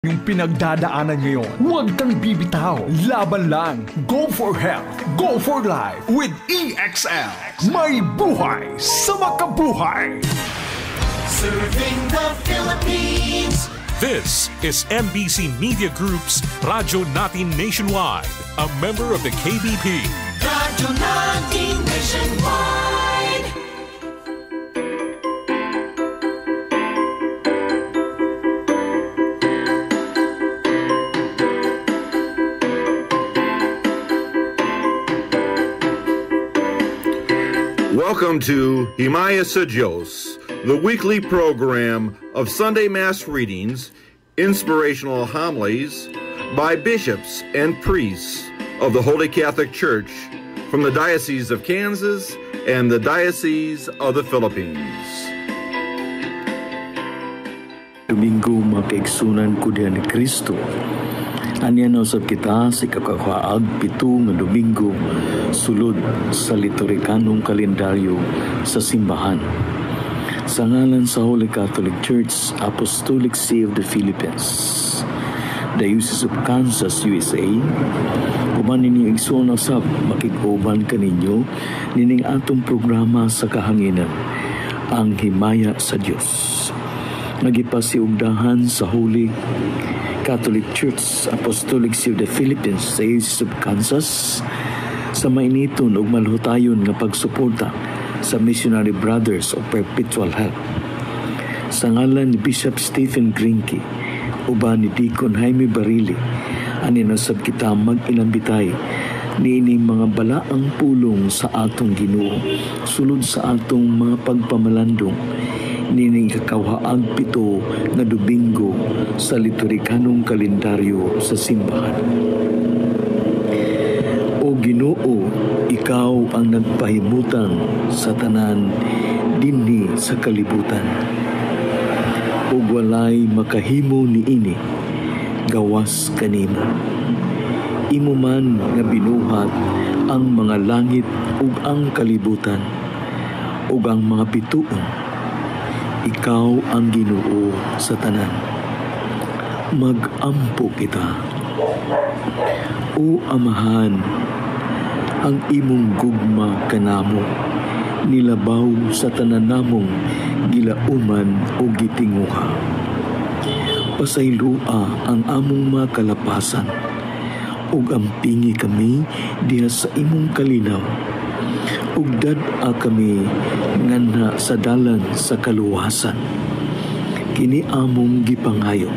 yung pinagdadaanan ngayon, huwag kang bibitaw. Laban lang. Go for health. Go for life. With EXL. May buhay sa makabuhay. Serving the Philippines. This is MBC Media Group's Radyo Natin Nationwide, a member of the KBP. Radyo Natin Nationwide. Welcome to Himaya sa Diyos, the weekly program of Sunday Mass readings, inspirational homilies by bishops and priests of the Holy Catholic Church from the Diocese of Kansas and the Diocese of the Philippines. Domingo makaigsunan ko diyan ni Kristo. Anya na usab kita sa ikakahaag pito nga Domingo sulod sa liturhikanong kalendaryo sa simbahan. Sa ngalan sa Holy Catholic Church, Apostolic See of the Philippines, Diocese of Kansas, USA, kuman nining igsoon usab makig-uban kaninyo nining atong programa sa kahanginan, ang Himaya sa Dios. Nagipasiugdahan sa Holy Catholic Church, Apostolic See of the Philippines sa Diocese of Kansas sa mainiton ug malhutayon nga pagsuporta sa Missionary Brothers of Perpetual Help. Sa ngalan ni Bishop Stephen Grinke uban ni Deacon Jaime Barili, ani nasab kita mag-inambitay niining mga balaang pulong sa atong Ginoo sulod sa atong mga pagpamalandong nining kakawaag pito na Domingo sa liturhikanong kalendaryo sa simbahan. O Ginoo, ikaw ang nagpahimutan sa tanan dinhi sa kalibutan. Ug walay makahimo niini gawas kanimo. Imo man nga binuhat ang mga langit ug ang kalibutan ug ang mga bituon. Ikaw ang Ginoo sa tanan. Mag-ampo kita. O Amahan, ang imong gugma kanamo nilabaw sa tanan namong gilauman o gitinguha. Pasaylua ang among mga kalapasan ug ampingi kami diha sa imong kalinaw. Ug dad-a kami nganha sa dalan sa kaluwasan. Kini among gipangayo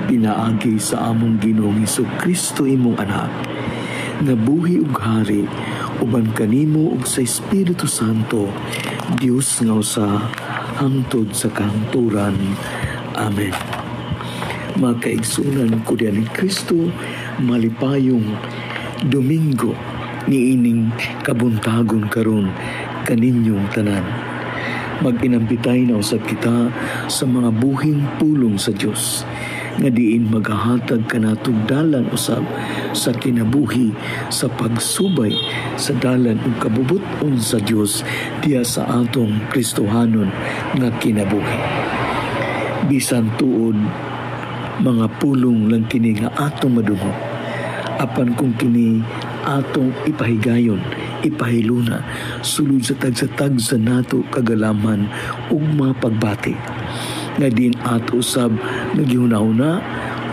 pinaagi sa among Ginoong Hesukristo imong anak, nga buhi ug hari uban kanimo ug sa Espiritu Santo, Dios nga usa hangtod sa kahangturan. Amen. Makaigsunan ko diyan ni Kristo, malipayong Domingo niining kabuntagon karon kaninyong tanan. Mag-inambitay na usab kita sa mga buhing pulong sa Dios nga diin magahatag kanatog dalan usab sa kinabuhi sa pagsubay sa dalan ug kabubuton sa Dios diya sa atong Kristohanon nga kinabuhi. Bisan tuod mga pulong lang kini nga atong madungog, apan kung kini atong ipahigayon, ipahiluna sulod sa tagsatag sa nato kagalaman ug mga pagbati nga din ato usab naghihuna-huna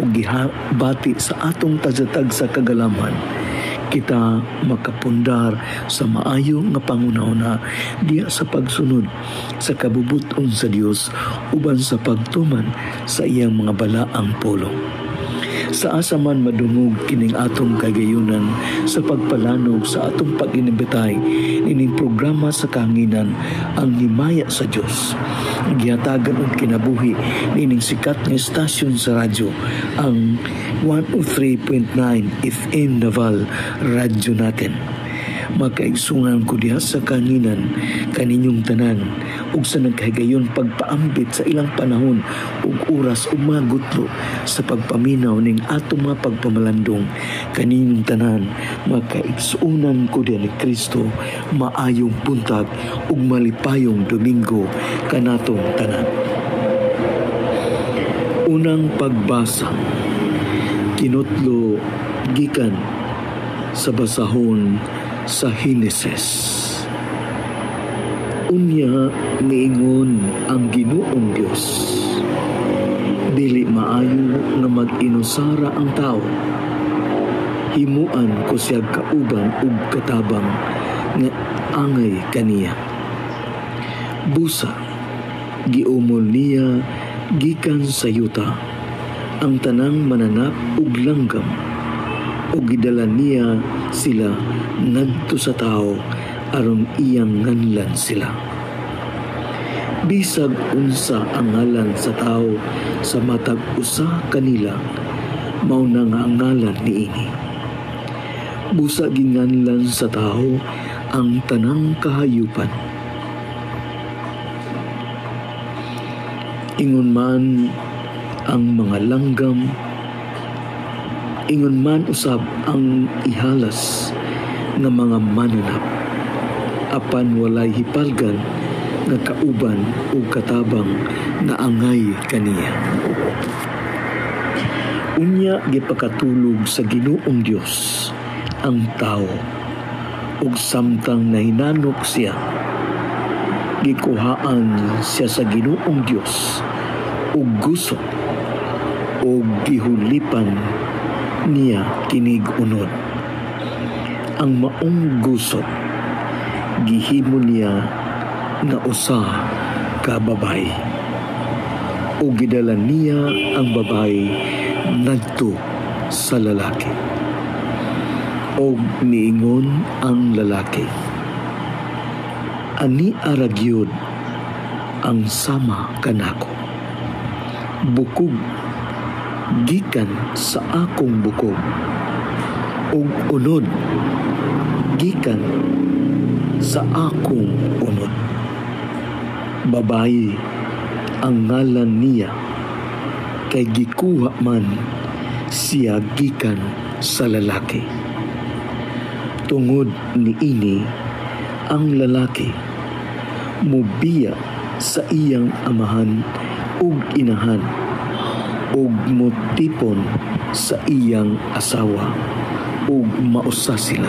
ug gibati sa atong tagsatag sa kagalaman, kita makapundar sa maayo nga pangunahuna diya sa pagsunod sa kabubuton sa Dios uban sa pagtuman sa iyang mga balaang pulong. Sa asa man madungog kining atong kagayunan sa pagpalanog sa atong pag-inibitay ining programa sa kahanginan, ang Himaya sa Dios. Gihatagan og kinabuhi nining sikat nga estasyon sa radyo, ang 103.9 FM Naval Radyo Natin. Makaigsungan ko diha sa kahanginan kaninyong tanan ug sa nagkahigayon pagpaambit sa ilang panahon ug oras ug mga gutlo sa pagpaminaw ning atong mga pagpamalandong kaninyong tanan. Makaigsunan ko diha ni Kristo, maayong buntag ug malipayong Domingo kanatong tanan. Unang pagbasa, kinutlo gikan sa basahon sa Henesis. Unya niingon ang Ginoong Dios, dili maayo nga mag-inusara ang tao. Himuan ko siya kauban ug katabang nga angay kaniya. Busa, giumol niya gikan sa yuta ang tanang mananap ug langgam, ug gidala niya sila ngadto sa tao aron iyang nganlan sila. Bisag unsa ang ngalan sa tao sa matag usa kanila, mao na nga ang ngalan niini. Busa ginganlan sa tao ang tanang kahayupan. Ingon man ang mga langgam, ingon man usab ang ihalas nga mga mananap, apan walay hipalgan nga kauban o katabang na angay kaniya. Unya gipakatulog sa Ginoong Dios ang tao, ug samtang nahinanok siya, gikuhaan siya sa Ginoong Dios ug gusot, ug gihulipan niya kinig unod. Ang maong gusot gihimo niya nga usa ka babay, ug gidala niya ang babay ngadto sa lalaki. Og niingon ang lalaki, ani aragyod ang sama kanako. Bukog gikan sa akong bukog, ug unod gikan sa akong unod. Babayi ang ngalan niya, kay gikuha man siya gikan sa lalaki. Tungod niini ang lalaki mubiya sa iyang amahan ug inahan, ug mutipon sa iyang asawa, ug mausa sila.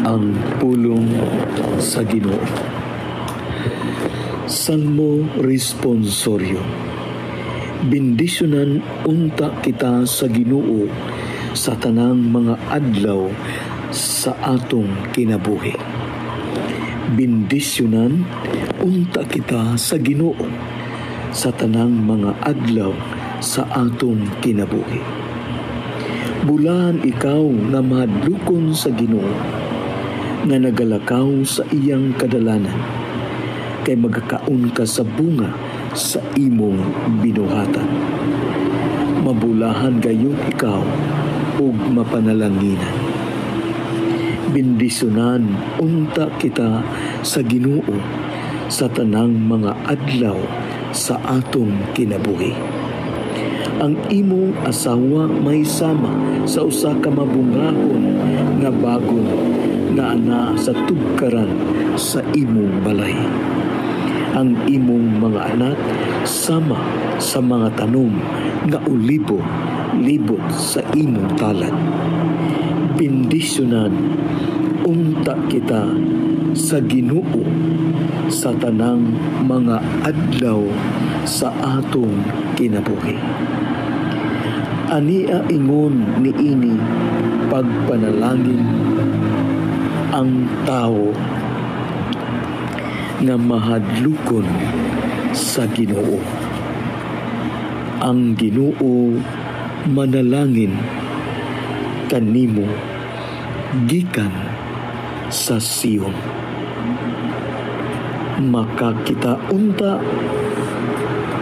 Ang pulong sa Ginoo. Salmo responsoryo. Bendisyonan unta kita sa Ginoo sa tanang mga adlaw sa atong kinabuhi. Bendisyonan unta kita sa Ginoo sa tanang mga adlaw sa atong kinabuhi. Bulahan ikaw na mahadlukon sa Ginoo, nga nagalakaw sa iyang kadalanan, kay magkakaon ka sa bunga sa imong binuhatan. Mabulahan gayon ikaw ug mapanalanginan. Bendisyonan unta kita sa Ginoo sa tanang mga adlaw sa atong kinabuhi. Ang imong asawa may sama sa usa ka mabungahon nga bagon nga ana sa tugkaran sa imong balay. Ang imong mga anak sama sa mga tanom nga ulibo-libot sa imong talad. Bendisyonan unta kita sa Ginoo sa tanang mga adlaw sa atong kinabuhi. Ania ingon niini pagpanalangin ang tao nga mahadlukon sa Ginoo. Ang Ginoo manalangin kanimo gikan sa Sion. Makakita unta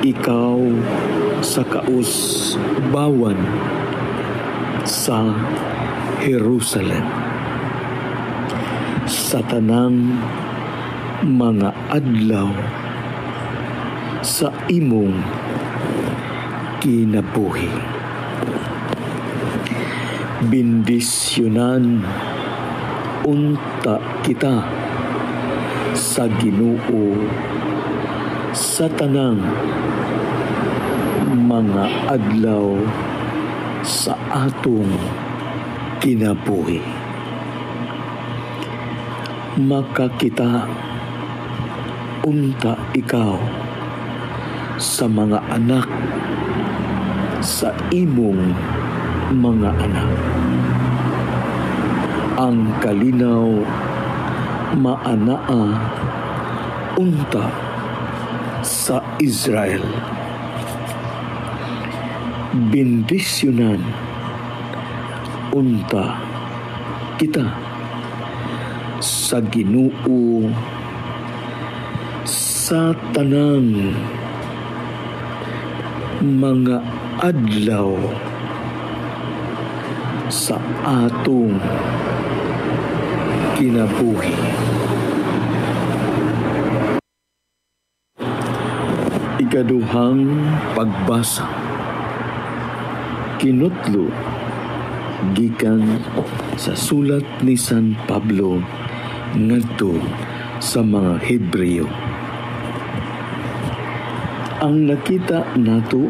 ikaw sa kausbawan sa Jerusalem sa tanang mga adlaw sa imong kinabuhi. Bendisyonan unta kita sa Ginoo sa tanang mga adlaw sa atong kinabuhi. Makakita unta ikaw sa mga anak sa imong mga anak. Ang kalinaw maanaa unta sa Israel. Bendisyonan unta kita sa Ginoo sa tanang mga adlaw sa atong kinabuhi. Ikaduhang pagbasa. Kinutlo gikan sa sulat ni San Pablo ngadto sa mga Hebreo. Ang nakita nato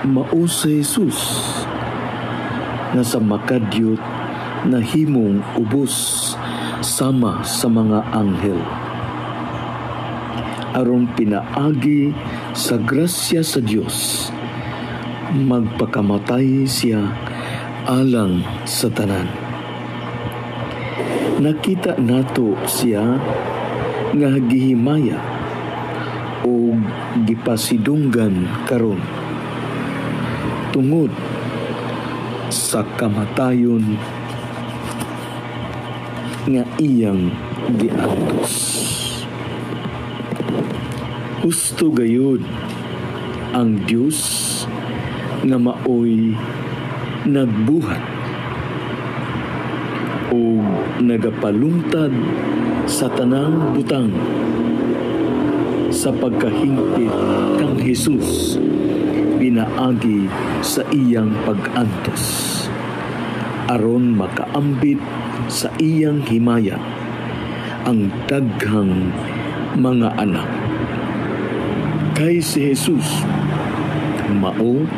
mao si Jesus na sa makadyot na himong ubos sama sa mga anghel. Aron pinaagi sa grasya sa Dios, magpakamatay siya alang sa tanan. Nakita nato siya nga gihimaya o gipasidunggan karon tungod sa kamatayon nga iyang giantos. Husto gayud ang Dios nga maoy nagbuhat o nagapalungtad sa tanang butang sa pagkahingpit kang Jesus pinaagi sa iyang pag-antos aron makaambit sa iyang himaya ang daghang mga anak. Kay si Jesus mao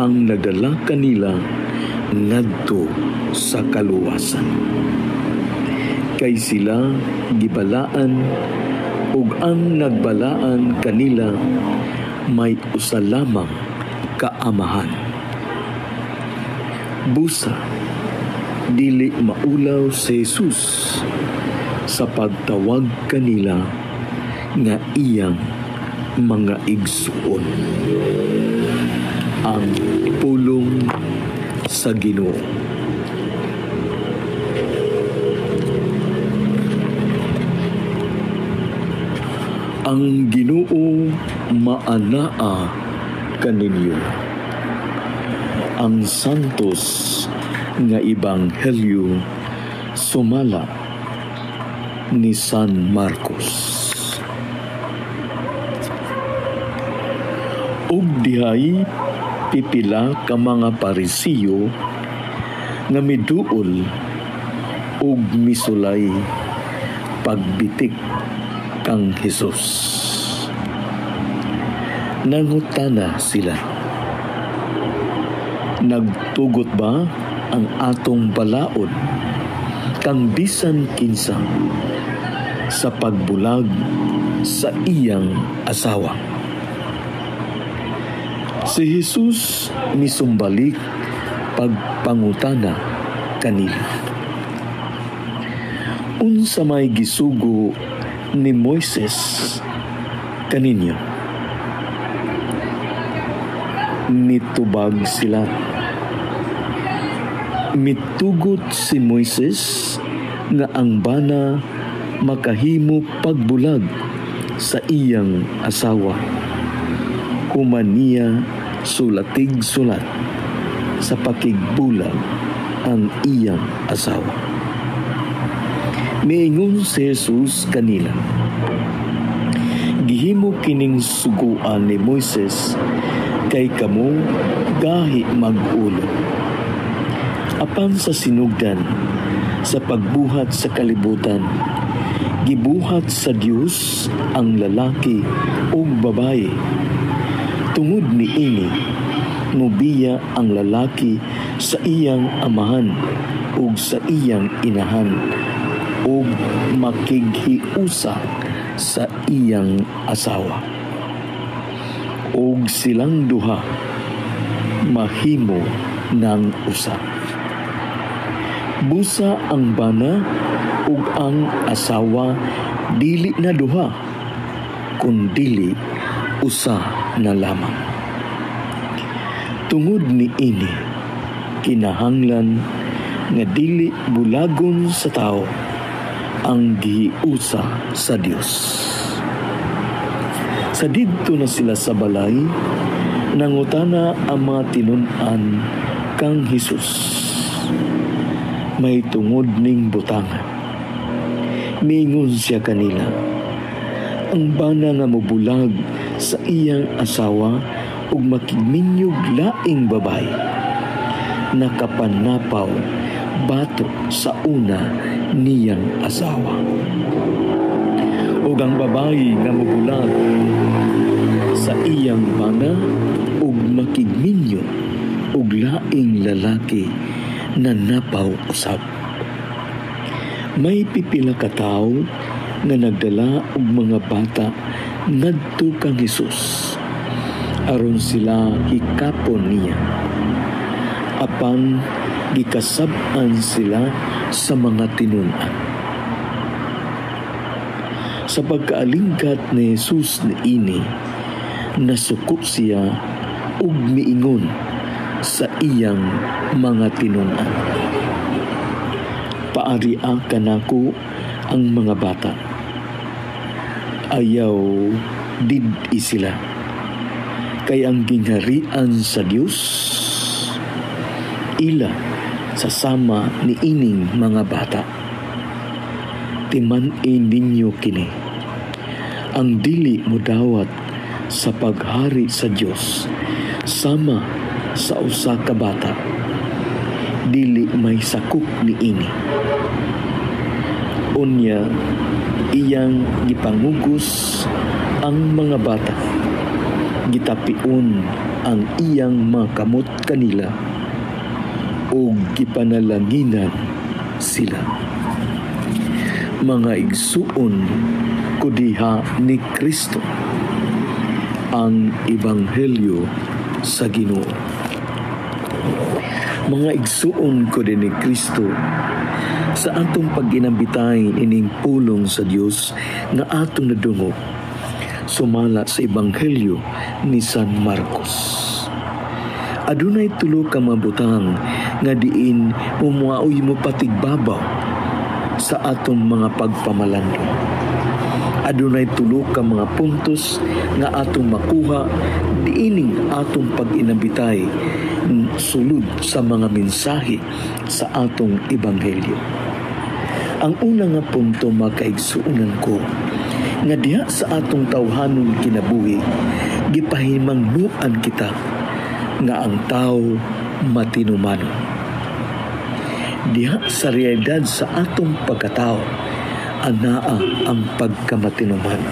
ang nagdala kanila ngadto sa kaluwasan. Kay sila gibalaan ug ang nagbalaan kanila may usa lamang kaamahan. Busa dili maulaw si Jesus sa pagtawag kanila nga iyang mga igsuon. Ang pulong sa Ginoo. Ang Ginoo maanaa kaninyo. Ang santos nga ebanghelyo sumala ni San Marcos. Ug dihay pipila ka mga Parisiyo nga miduol ug misulay pagbitik kang Jesus. Nangutana sila, nagtugot ba ang atong balaod kang bisan kinsa sa pagbulag sa iyang asawa? Si Jesus misumbalik pagpangutana kanila. Unsa may gisugo ni Moises kaninyo? Mitubag sila. Mitugot si Moises nga ang bana makahimo pagbulag sa iyang asawa. Human niya sulatig-sulat sa pakigbulag ang iyang asawa. Miingon si Jesus kanila, gihimo kining suguan ni Moises kay kamo gahi mag-ulo. Apan sa sinugdan sa pagbuhat sa kalibutan, gibuhat sa Dios ang lalaki ug babaye. Tungod niini mobiya ang lalaki sa iyang amahan ug sa iyang inahan ug makighiusa sa iyang asawa. Ug silang duha mahimo ng usa. Busa ang bana ug ang asawa dili na duha, kundili usa na lamang. Tungod niini kinahanglan nga dili bulagon sa tao ang gihiusa sa Dios. Sa didto na sila sa balay, nangutana ang mga tinun-an kang Hesus. May tungod ning butangan. Miingon siya kanila, ang bana nga mobulag sa iyang asawa ug makigminyog laing babae, nakapanapaw batok sa una niyang asawa. Ug ang babae nga mobulag sa iyang bana ug makigminyo ug laing lalaki na napaw usab. May pipila ka tawo nga nagdala og mga bata ngadto kang Hesus aron sila hikapon niya. Apan gikasab-an sila sa mga tinun-an. Sa pagkaalingkat ni Hesus niini, nasukop siya ug miingon sa iyang mga tinun-an, paari'a kanako ang mga bata. Ayaw did-i sila, kay ang gingharian sa Dios ila sa sama ni ining mga bata. Timan-in ninyo kini, ang dili modawat sa paghari sa Dios sama sa usa ka bata, dili may sakop ni ini. Unya iyang gipangugos ang mga bata, gitapion ang iyang makamot kanila o gipanalanginan sila. Mga igsuon ko diha ni Kristo, ang Ebanghelyo sa Ginoo. Mga igsuon ko din ni Kristo, sa atong pag-inambitay ining pulong sa Dios nga atong nadungog, sumala sa Ebanghelyo ni San Marcos. Adunay tulo ka mga butang nga diin umuaoy mo patigbabaw sa atong mga pagpamalando. Adunay tulo ka mga puntos nga atong makuha diining atong pag-inambitay sulod sa mga mensahe sa atong Ebanghelyo. Ang una nga punto makaigsuunan ko, nga diha sa atong tawhanon kinabuhi, gipahimangnuan kita nga ang tao matinumano. Diha sa realidad sa atong pagkatao, anaa ang pagkamatinumano.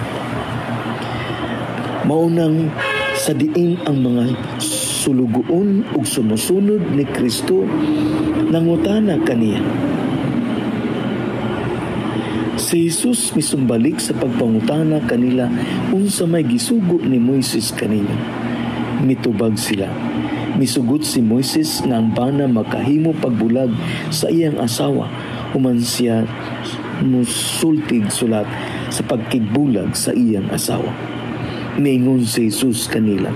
Maunang sa diin ang mga sulugoon ug sumusunod ni Kristo nangutana kaniya. Si Jesus misumbalik sa pagpangutana kanila unsa may gisugo ni Moises kanila. Mitubag sila. Misugot si Moises nga ang bana makahimo pagbulag sa iyang asawa human siya musultig sulat sa pagkigbulag sa iyang asawa. Miingon si Jesus kanila,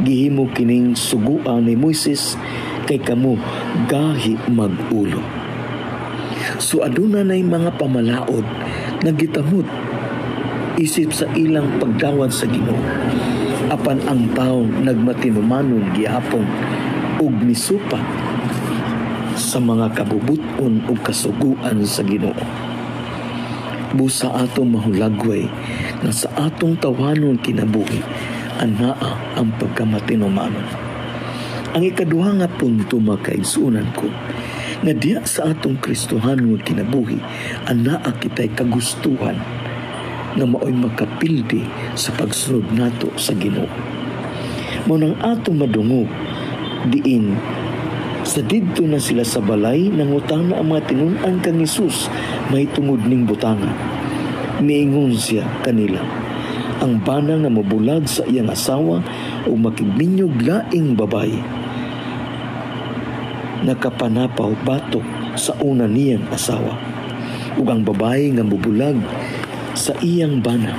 gihimo kining suguan ni Moises kay kamo gahi mag-ulo. So aduna nay mga pamalaod nga gitamot isip sa ilang pagdawat sa Ginoo. Apan ang tao nagmatinumanon gihapon ug misupa sa mga kabubuton ug kasuguan sa Ginoo. Busa atong mahulagway na sa atong tawanon kinabuhi anaa ang pagkamatinumanon. Ang ikaduha nga punto makaigsunan ko, nga diya sa atong Kristohan nga kinabuhi anaa kitay kagustuhan nga maoy makapildi sa pagsunod nato sa Ginoo. Mao nang atong madungog diin sa didto na sila sa balay nangutang na ang mga tinun-an kang Hesus may tungod ning butanga. Miingon siya kanila, ang bana nga mabulag sa iyang asawa o makigminyog laing babae nakapanapaw batok sa una niyang asawa ug ang babae nga mabulag sa iyang bana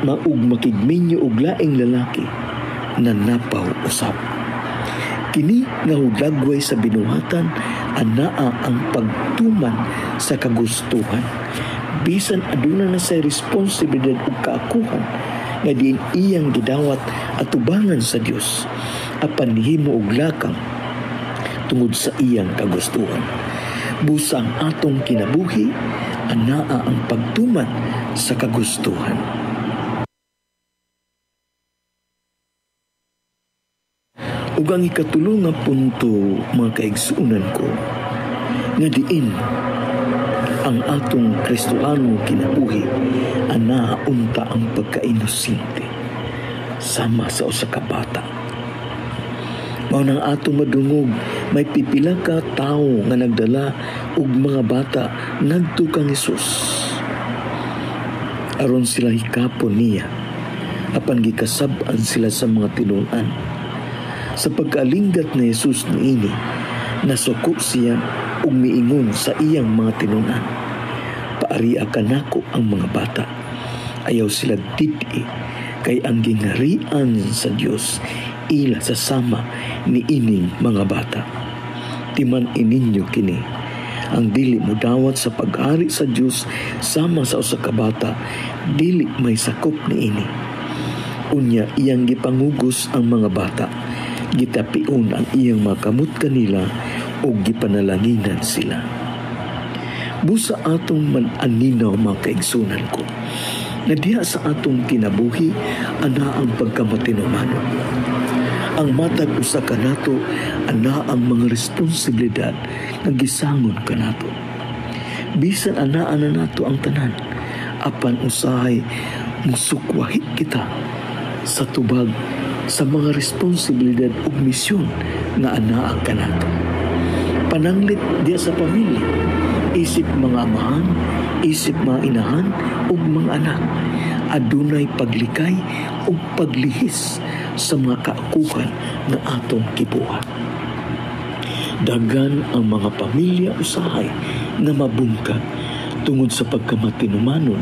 maug makigminyo og laing lalaki na napaw usab. Kini nga hudagway sa binuhatan anaa ang pagtuman sa kagustuhan bisan aduna na sa responsibilidad ug kaakuhan nga diin iyang gidawat at tubangan sa Dios apan nihimo og lakang tungod sa iyang kagustuhan. Busa ang atong kinabuhi anaa ang pagtuman sa kagustuhan. Ug ang ikatulo nga punto, mga kaigsuunan ko, nga diin ang atong Kristoano kinabuhi ana unta ang pagkainosente sama sa usa ka bata. Mao nang atong madungog may pipila ka tawo nga nagdala og mga bata ngadto kang Hesus aron sila hikapon niya apan gikasab-an sila sa mga tinun-an. Sa pagkaalinggat ni Hesus niini, nasuko siya ug miingon sa iyang mga tinun-an, "Paaria kanako ang mga bata, ayaw sila didi, kay ang gingharian sa Dios ila sa sama ni ining mga bata. Timan ininyo kini, ang dili mo dawat sa pag-ari sa Dios sama sa usa ka bata, dili may sakop ni ini." Unya iyang gipangugos ang mga bata, gitapion ang iyang mga kamot kanila o gipanalanginan sila. Busa atong man-aninaw mga kaigsunan ko, na diha sa atong kinabuhi ana ang pagkamatinumanon. Ang matag usa kanato ana ang mga responsibilidad nga gisangon kanato. Bisan anaa na nato ang tanan, apan usahay musukwahit kita sa tubag sa mga responsibilidad ug misyon nga anaa kanato. Pananglit diya sa pamilya, isip mga amahan, isip mga inahan ug mga anak, adunay paglikay ug paglihis sa mga kaakuhan nga atong kibuhat. Daghan ang mga pamilya usahay na mabungkag tungod sa pagkamatinumanon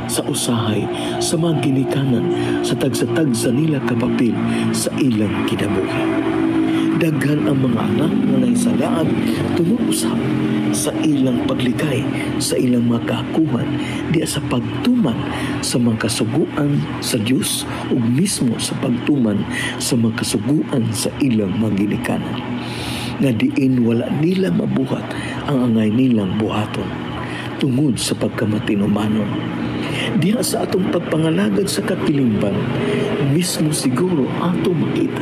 sa usahay sa mga ginikanan sa tagsa-tagsa nila kapapil sa ilang kinabuhi. Daghan ang mga anak na naisalaan tungod usab sa ilang paglikay sa ilang mga kaakuhan diya sa pagtuman sa mga kasuguan sa Dios ug mismo sa pagtuman sa mga kasuguan sa ilang mga ginikanan nga diin wala nila mabuhat ang angay nilang buhaton tungod sa pagkamatinumanon. Diya sa atong pagpangalagad sa katilingban, mismo siguro atong makita.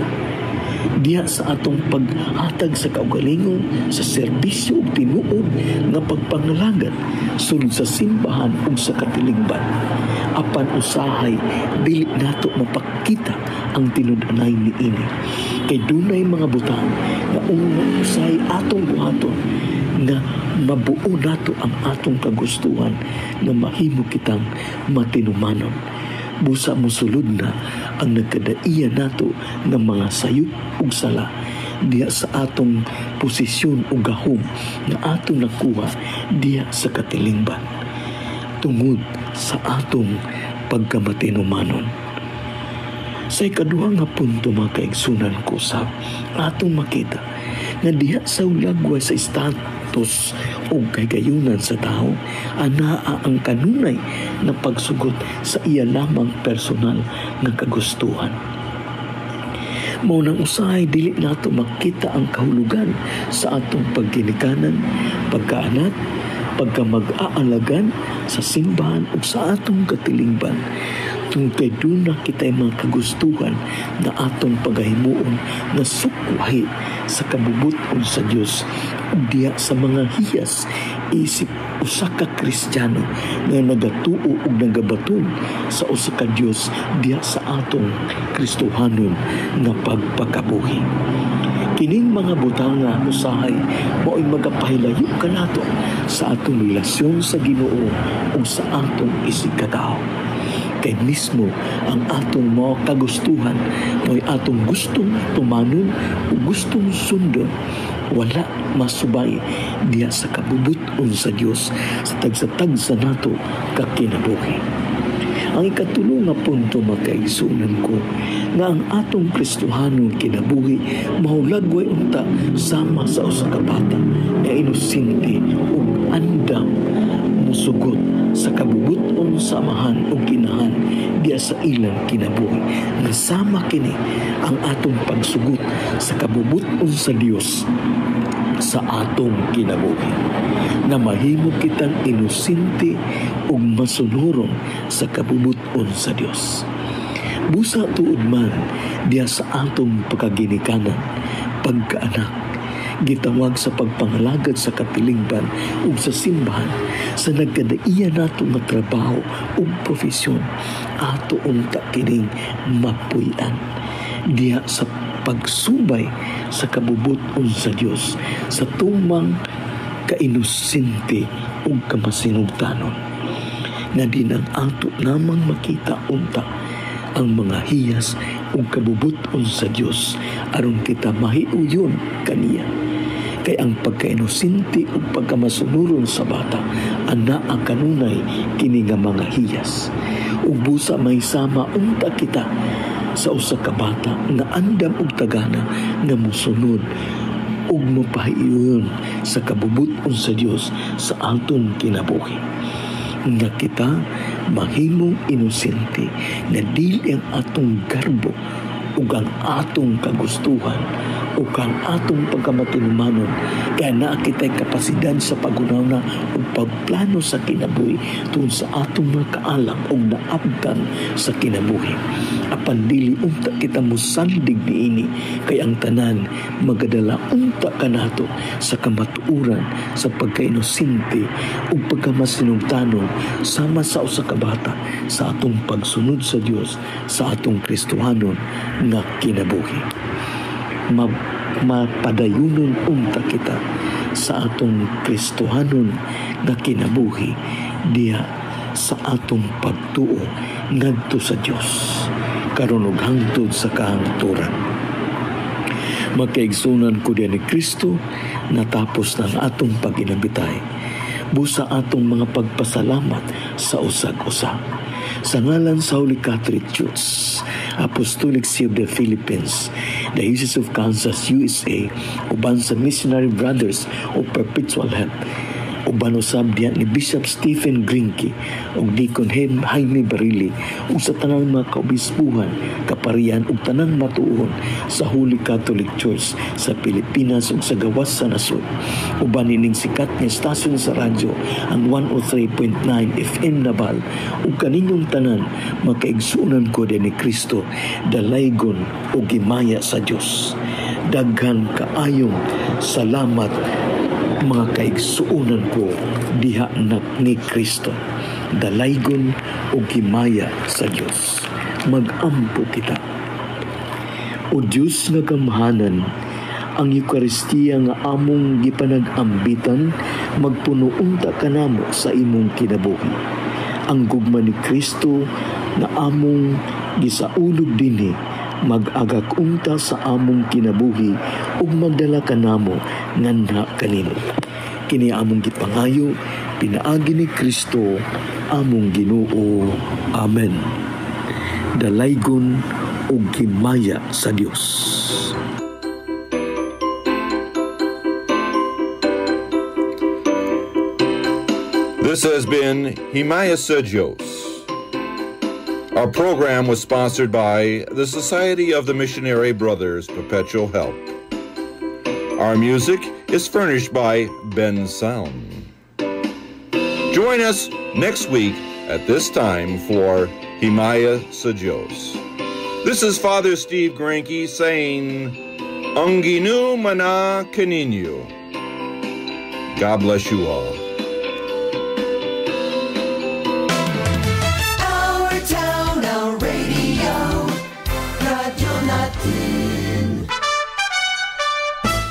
Diya sa atong paghatag sa kaugalingon, sa serbisyo ug tinuod nga pagpangalagad sulod sa simbahan ug sa katilingban. Apan usahay dili nato mapakita ang tinud-anay niini. Kay dunay mga butang nga usahay atong buhaton nga mabuo nato ang atong kagustuhan na mahimo kitang matinumanon. Busa mosulod na ang nagkadaiya nato ng mga sayop ug sala diya sa atong posisyon ug gahom na atong nakuha diya sa katilingban tungod sa atong pagkamatinumanon. Sa ikaduha nga punto mga kaigsunan ko sa atong makita nga diha sa ulagway sa status o kagayunan sa tao, anaa ang kanunay na pagsugot sa iya lamang personal nga kagustuhan. Mao nang usahay dili nato makita ang kahulugan sa atong pagginikanan, pagkaanak, pagkamag-aalagan sa simbahan ug sa atong katilingban Yung kay doon na kita'y mga kagustuhan na atong pagahimuon na sukwahi sa kabubuton sa Diyos ug diya sa mga hiyas isip usa ka Kristiyano nga nagatuo ug nagabaton sa usa ka Dios diya sa atong Kristohanon nga pagpakabuhi. Kining mga butang nga usahay mao'y magapahilayo kanato sa atong relasyon sa Ginoo ug sa atong isigkatao. Kay mismo ang atong mga kagustuhan mo'y atong gustong tumanon o gustong sundon, wala masubay diya sa kabubuton sa Dios sa tagsa-tagsa nato kakinabuhi. Ang ikatulong nga punto makaigsunan ko nga ang atong Kristohanon kinabuhi mahulagway unta sama sa usa ka bata nga inosente ug andam musugot sa kabubuton sa amahan ug kinahan diya sa ilang kinabuhi. Nasama kini ang atong pagsugot sa kabubuton sa Dios sa atong kinabuhi, na mahimo kitang inosente ug masunuron sa kabubuton sa Dios. Busa tuod man diya sa atong pagkaginikanan, pagkaanak, gitawag sa pagpangalagad sa kapilingban ug sa simbahan, sa nagkadaiya nato nga trabaho ug profesyon, ato unta kining mapuy-an diya sa pagsubay sa kabubuton sa Dios sa tumang kainosente ug kamasinugtanon nga dinang ato namang makita unta ang mga hiyas ug kabubuton sa Dios aron kita mahiuyon kaniya. Kay ang pagkainosente ug pagkamasunuron sa bata anaa kanunay kini nga mga hiyas ug busa may sama unta kita sa usa ka bata nga andam ug tagana nga mosunod ug mapahiuyon sa kabubuton sa Dios sa atong kinabuhi. Nga kita mahimong inosente na dili ang atong garbo ug ang atong kagustuhan ug ang atong pagkamatinumanon, kaya naa kita'y kapasidad sa pagunaw ug pagplano sa kinabuhi tungod sa atong mga kaalam ug naabtan sa kinabuhi. Apan dili unta kita musandig niini, kay ang tanan magadala unta kanato sa kamatuuran sa pagkainosente ug pagkamasinugtanon sama sa usa ka bata sa atong pagsunod sa Dios sa atong Kristohanon nga kinabuhi. Mapadayunon unta kita sa atong Kristohanon nga kinabuhi diya sa atong pagtuo ngadto sa Dios karon ug hangtod sa kahangturan. Makaigsunan ko diya ni Kristo natapos ng atong pag-inabitay. Busa atong mga pagpasalamat sa usag-usa. Sa ngalan sa Holy Catholic Church, Apostolic See of the Philippines, the Diocese of Kansas, USA, uban sa Missionary Brothers of Perpetual Help, uban usab diyan ni Bishop Stephen Grinke ug Deacon Jaime Barili ug sa tanang mga kaobispuhan, kaparian ug tanang matuon sa Holy Catholic Church sa Pilipinas ug sa gawas sa nasod. Uban ining sikat nga stasyon sa radyo ang 103.9 FM Nabal ug kaninyong tanan makaigsunan ko din ni Kristo dalaygon ug gimaya sa Dios. Daghan kaayong salamat mga kaigsuunan ko diha ni Kristo. Dalaygon o gimaya sa Dios. Mag-ampo kita. O Diyos nga gamhanan, ang Eucharistia nga among gipanag-ambitan, magpunuunta kanamo sa imong kinabuhi. Ang gugma ni Kristo na among gisaulog dinhi, mag-agak unta sa among kinabuhi ug magdala kanamo nganha kanino. Kini among gipangayo pinaagi ni Kristo among Ginoo. Amen. Dalaygon ug himaya sa Dios. This has been Himaya sa Diyos. Our program was sponsored by the Society of the Missionary Brothers Perpetual Help. Our music is furnished by Ben Sound. Join us next week at this time for Himaya sa Diyos. This is Father Steve Granke saying, Ang Ginu Mana Kaninyo. God bless you all. Our town, our radio, Radyo Natin.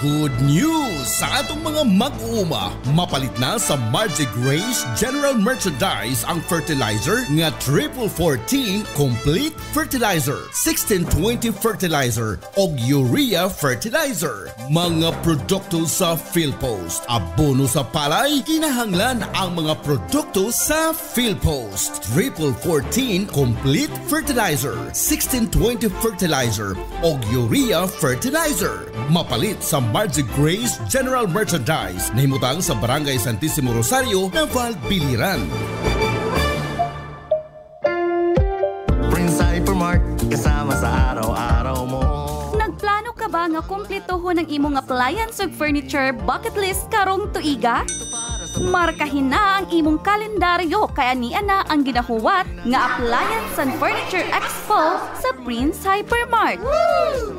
Good news sa atong mga mag-uuma. Mapalit na sa Margie Grace General Merchandise ang fertilizer nga 1414 Complete Fertilizer, 1620 Fertilizer o Urea Fertilizer. Mga produkto sa Philpost. Abono sa palay, kinahanglan ang mga produkto sa Philpost. 1414 Complete Fertilizer, 1620 Fertilizer o Urea Fertilizer. Mapalit sa Margie Grace General Merchandise na himutang sa Barangay Santissimo Rosario, Naval, Biliran. Prince Hypermart, kasama sa araw-araw mo. Nagplano ka ba nga kumpletohon ang imong appliance ug furniture bucket list karong tuiga? Markahin na ang imong kalendaryo kaya niya na ang ginahuwat nga Appliance and Furniture Expo sa Prince Hypermart.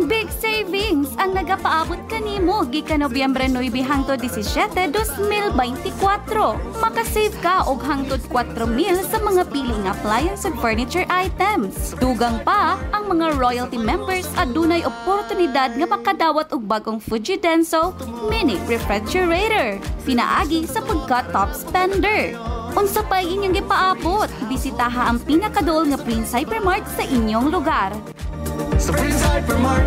Big savings ang nagapaabot kanimo gikan Nobyembre 9 hangtod 17, 2024. Makasave ka og hangtod 4,000 sa mga piling appliance and furniture items. Dugang pa ang mga royalty members adunay oportunidad nga makadawat og bagong Fujidenso mini refrigerator. Pinaagi sa pagka-top spender. Unsa pa'y inyong gipaabot? Bisitaha ang pinakadol nga Prince Hypermart sa inyong lugar. Sa Prince Hypermart,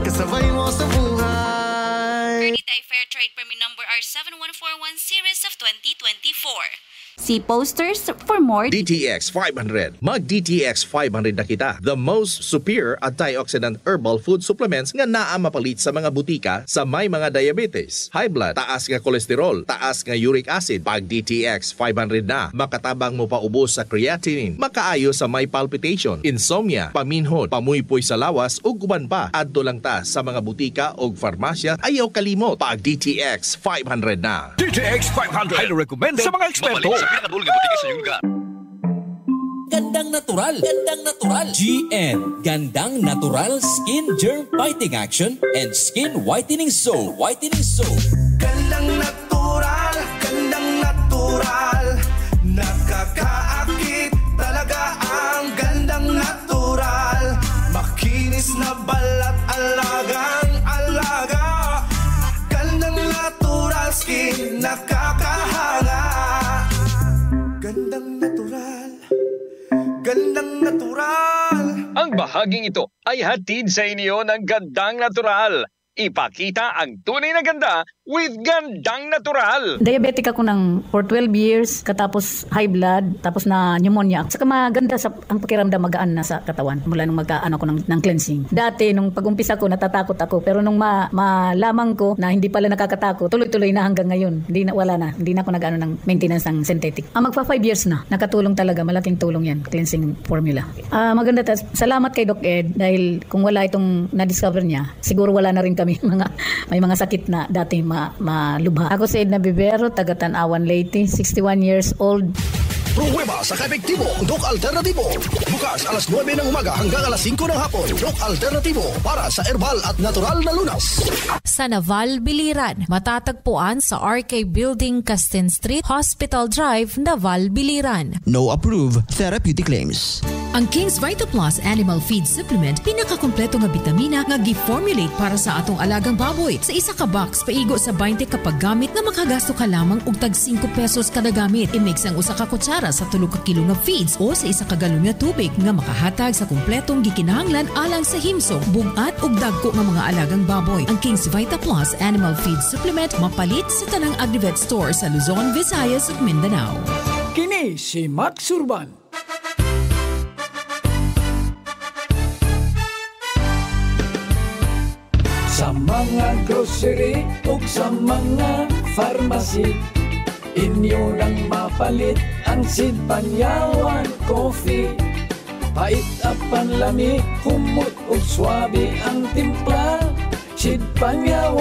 kasabay mo sa buhay. Permitay Fair Trade Permit Number R7141 Series of 2024. See posters for more. DTX 500. Mag DTX 500 na kita. The most superior antioxidant herbal food supplements nga naa mapalit sa mga butika sa may mga diabetes, high blood, taas nga kolesterol, taas nga uric acid. Pag DTX 500 na, makatabang mo pa ubos sa creatinine, makaayo sa may palpitation, insomnia, paminhod, pamuypoy sa lawas ug uban pa. Adto lang ta sa mga butika ug farmasya. Ayaw kalimot pag DTX 500 na. DTX 500. Highly recommended sa mga eksperto. Gandang natural. Gandang natural. GN. Gandang natural skin germ fighting action and skin whitening soap. Whitening soap. Gandang natural, gandang natural. Nakakaakit talaga ang gandang natural. Makinis na balat, alagang-alaga. Gandang natural skin, nakakahanga. Gandang natural, gandang natural. Ang bahaging ito ay hatid sa inyo ng Gandang Natural. Ipakita ang tunay na ganda with Gandang Natural. Diabetic ako for 12 years, katapos high blood, tapos na pneumonia. Saka maganda ang pakiramdam, magaan na sa katawan mula nung magkaano ko ng cleansing. Dati, nung pag-umpisa ko, natatakot ako. Pero nung malamang ko na hindi pala nakakatakot, tuloy-tuloy na hanggang ngayon. Hindi na ako nag-ano ng maintenance ng synthetic. Magpa 5 years na. Nakatulong talaga. Malaking tulong yan. Cleansing formula. Maganda. Salamat kay Doc Ed dahil kung wala itong na-discover niya, siguro wala na rin kami may mga sakit na dati malubha. Ako si Edna Bibero, taga Tanawan, Leyte, 61 years old. Pruweba sa kaepektibo, Doc Alternativo. Bukas alas 9 ng umaga hanggang alas 5 ng hapon. Doc Alternativo para sa herbal at natural na lunas. Sa Naval, Biliran, matatagpuan sa RK Building, Castin Street, Hospital Drive, Naval, Biliran. No approved therapeutic claims. Ang King's Vita Plus Animal Feed Supplement, pinakakompleto nga bitamina nga gi-formulate para sa atong alagang baboy. Sa isa ka box, paigo sa 20 kapag gamit nga makagasto ka lamang og tag 5 pesos kada gamit. I-mix ang usa ka kutsara sa 3 kilo nga feeds o sa isa ka galon nga tubig nga makahatag sa kumpletong gikinahanglan alang sa himsog, bugat ug dagko nga mga alagang baboy. Ang King's Vita Plus Animal Feed Supplement mapalit sa tanang Agrivet store sa Luzon, Visayas ug Mindanao. Kini si Max Urban. Sa mga grocery ug sa mga pharmacy, inyo nang mapalit ang Sid Panyawan Coffee. Pait apan lami, humot ug swabe ang timpla. Sid Panyawan